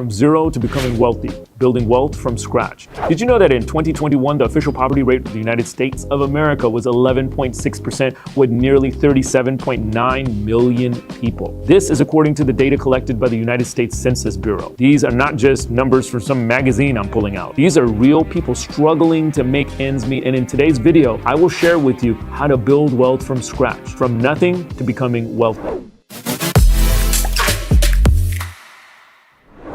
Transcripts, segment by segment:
from zero to becoming wealthy, building wealth from scratch. Did you know that in 2021, the official poverty rate of the United States of America was 11.6% with nearly 37.9 million people? This is according to the data collected by the United States Census Bureau. These are not just numbers from some magazine I'm pulling out. These are real people struggling to make ends meet. And in today's video, I will share with you how to build wealth from scratch, from nothing to becoming wealthy.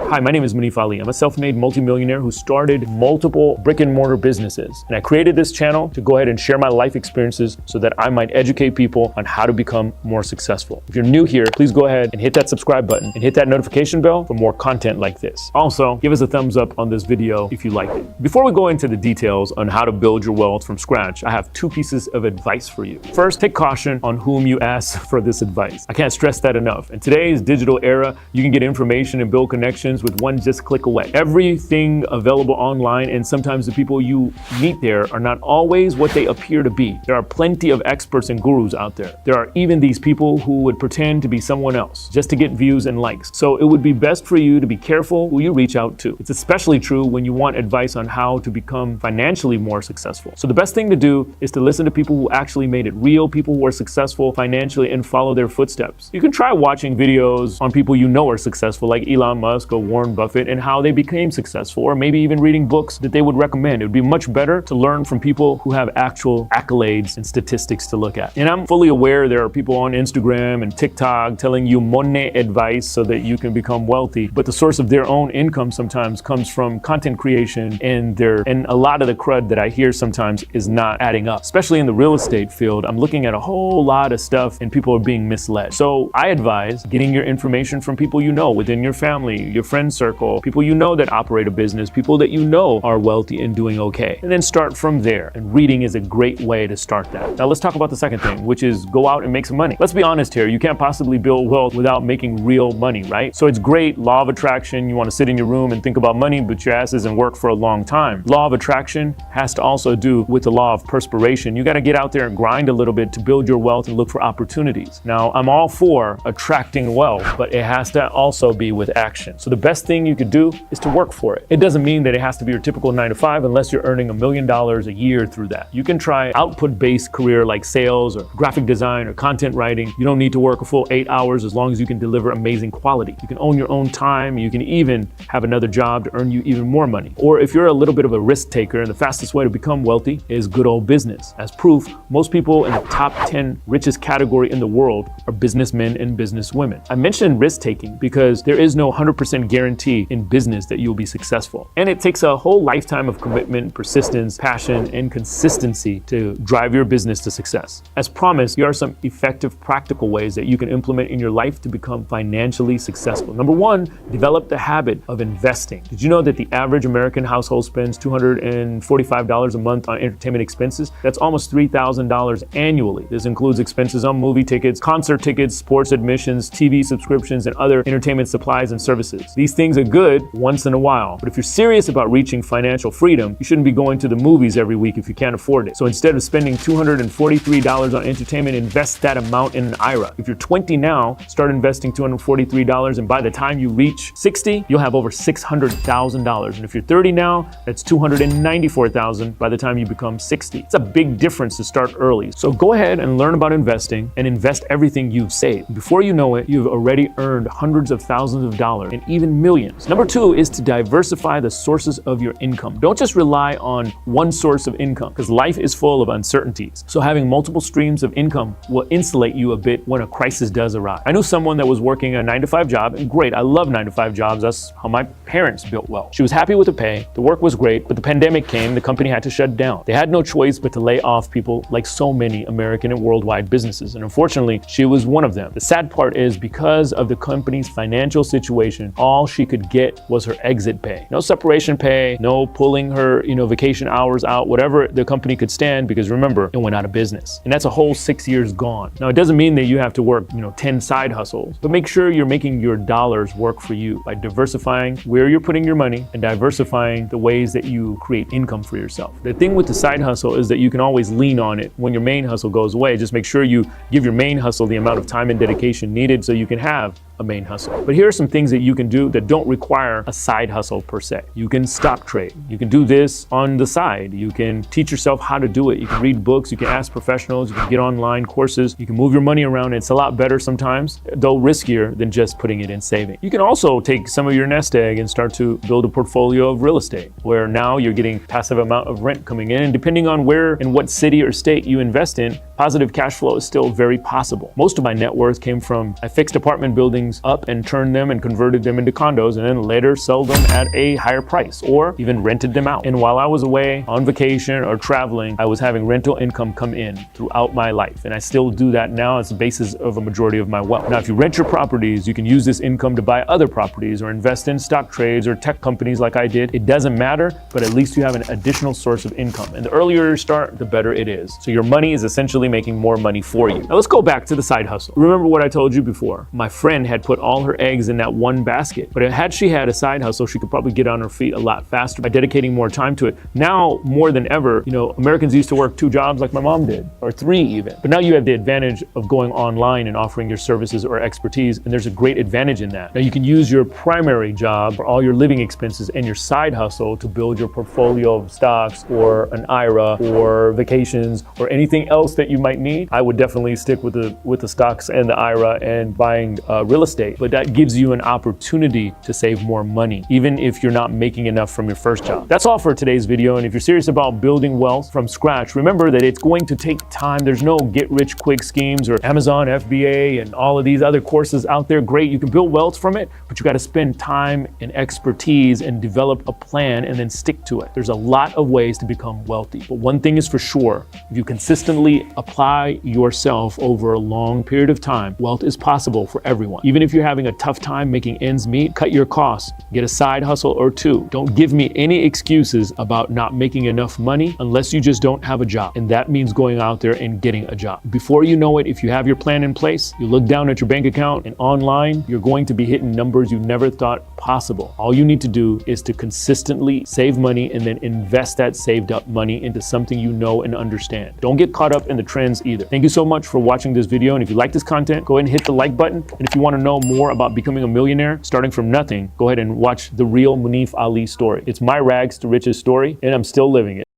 Hi, my name is Munif. I'm a self-made multimillionaire who started multiple brick and mortar businesses. And I created this channel to go ahead and share my life experiences so that I might educate people on how to become more successful. If you're new here, please go ahead and hit that subscribe button and hit that notification bell for more content like this. Also, give us a thumbs up on this video if you liked it. Before we go into the details on how to build your wealth from scratch, I have two pieces of advice for you. First, take caution on whom you ask for this advice. I can't stress that enough. In today's digital era, you can get information and build connections with one just click away. Everything available online, and sometimes the people you meet there are not always what they appear to be. There are plenty of experts and gurus out there. There are even these people who would pretend to be someone else just to get views and likes. So it would be best for you to be careful who you reach out to. It's especially true when you want advice on how to become financially more successful. So the best thing to do is to listen to people who actually made it real, people who are successful financially, and follow their footsteps. You can try watching videos on people you know are successful, like Elon Musk or Warren Buffett, and how they became successful, or maybe even reading books that they would recommend. It would be much better to learn from people who have actual accolades and statistics to look at. And I'm fully aware there are people on Instagram and TikTok telling you money advice so that you can become wealthy, but the source of their own income sometimes comes from content creation, and a lot of the crud that I hear sometimes is not adding up. Especially in the real estate field, I'm looking at a whole lot of stuff and people are being misled. So I advise getting your information from people you know within your family, your friend circle, people you know that operate a business, people that you know are wealthy and doing okay. And then start from there. And reading is a great way to start that. Now let's talk about the second thing, which is go out and make some money. Let's be honest here. You can't possibly build wealth without making real money, right? So it's great, law of attraction. You want to sit in your room and think about money, but your ass isn't work for a long time. Law of attraction has to also do with the law of perspiration. You got to get out there and grind a little bit to build your wealth and look for opportunities. Now, I'm all for attracting wealth, but it has to also be with action. So the best thing you could do is to work for it. It doesn't mean that it has to be your typical 9-to-5 unless you're earning $1 million a year through that. You can try output-based career like sales or graphic design or content writing. You don't need to work a full 8 hours as long as you can deliver amazing quality. You can own your own time. You can even have another job to earn you even more money. Or if you're a little bit of a risk taker, and the fastest way to become wealthy is good old business. As proof, most people in the top 10 richest category in the world are businessmen and businesswomen. I mentioned risk taking because there is no 100% guarantee in business that you'll be successful. And it takes a whole lifetime of commitment, persistence, passion, and consistency to drive your business to success. As promised, here are some effective, practical ways that you can implement in your life to become financially successful. Number one, develop the habit of investing. Did you know that the average American household spends $245 a month on entertainment expenses? That's almost $3,000 annually. This includes expenses on movie tickets, concert tickets, sports admissions, TV subscriptions, and other entertainment supplies and services. These things are good once in a while, but if you're serious about reaching financial freedom, you shouldn't be going to the movies every week if you can't afford it. So instead of spending $243 on entertainment, invest that amount in an IRA. If you're 20 now, start investing $243, and by the time you reach 60, you'll have over $600,000. And if you're 30 now, that's $294,000 by the time you become 60. It's a big difference to start early. So go ahead and learn about investing and invest everything you've saved. Before you know it, you've already earned hundreds of thousands of dollars and even millions. Number two is to diversify the sources of your income. Don't just rely on one source of income, because life is full of uncertainties. So having multiple streams of income will insulate you a bit when a crisis does arrive. I knew someone that was working a 9-to-5 job, and great, I love 9-to-5 jobs. That's how my parents built wealth. She was happy with the pay, the work was great, but the pandemic came, the company had to shut down. They had no choice but to lay off people like so many American and worldwide businesses, and unfortunately, she was one of them. The sad part is because of the company's financial situation, all she could get was her exit pay. No separation pay, no pulling her, vacation hours out, whatever the company could stand, because remember, it went out of business. And that's a whole 6 years gone. Now, it doesn't mean that you have to work, 10 side hustles, but make sure you're making your dollars work for you by diversifying where you're putting your money and diversifying the ways that you create income for yourself. The thing with the side hustle is that you can always lean on it when your main hustle goes away. Just make sure you give your main hustle the amount of time and dedication needed so you can have a main hustle. But here are some things that you can do that don't require a side hustle per se. You can stock trade. You can do this on the side. You can teach yourself how to do it. You can read books. You can ask professionals. You can get online courses. You can move your money around. It's a lot better sometimes, though riskier than just putting it in saving. You can also take some of your nest egg and start to build a portfolio of real estate, where now you're getting passive amount of rent coming in. And depending on where and what city or state you invest in, positive cash flow is still very possible. Most of my net worth came from I fixed apartment buildings up and turned them and converted them into condos, and then later sold them at a higher price or even rented them out. And while I was away on vacation or traveling, I was having rental income come in throughout my life. And I still do that now as the basis of a majority of my wealth. Now, if you rent your properties, you can use this income to buy other properties or invest in stock trades or tech companies like I did. It doesn't matter, but at least you have an additional source of income. And the earlier you start, the better it is. So your money is essentially making more money for you. Now let's go back to the side hustle. Remember what I told you before. My friend had put all her eggs in that one basket, but had she had a side hustle, she could probably get on her feet a lot faster by dedicating more time to it. Now, more than ever, Americans used to work 2 jobs like my mom did, or 3 even. But now you have the advantage of going online and offering your services or expertise, and there's a great advantage in that. Now you can use your primary job for all your living expenses and your side hustle to build your portfolio of stocks or an IRA or vacations or anything else that you might need. I would definitely stick with the stocks and the IRA and buying real estate, but that gives you an opportunity to save more money, even if you're not making enough from your first job. That's all for today's video. And if you're serious about building wealth from scratch, remember that it's going to take time. There's no get rich quick schemes or Amazon FBA and all of these other courses out there. Great, you can build wealth from it, but you got to spend time and expertise and develop a plan and then stick to it. There's a lot of ways to become wealthy, but one thing is for sure: if you consistently apply yourself over a long period of time, wealth is possible for everyone. Even if you're having a tough time making ends meet, cut your costs, get a side hustle or 2. Don't give me any excuses about not making enough money unless you just don't have a job. And that means going out there and getting a job. Before you know it, if you have your plan in place, you look down at your bank account and online, you're going to be hitting numbers you never thought possible. All you need to do is to consistently save money and then invest that saved up money into something you know and understand. Don't get caught up in the trends either. Thank you so much for watching this video. And if you like this content, go ahead and hit the like button. And if you want to know more about becoming a millionaire, starting from nothing, go ahead and watch the real Munif Ali story. It's my rags to riches story, and I'm still living it.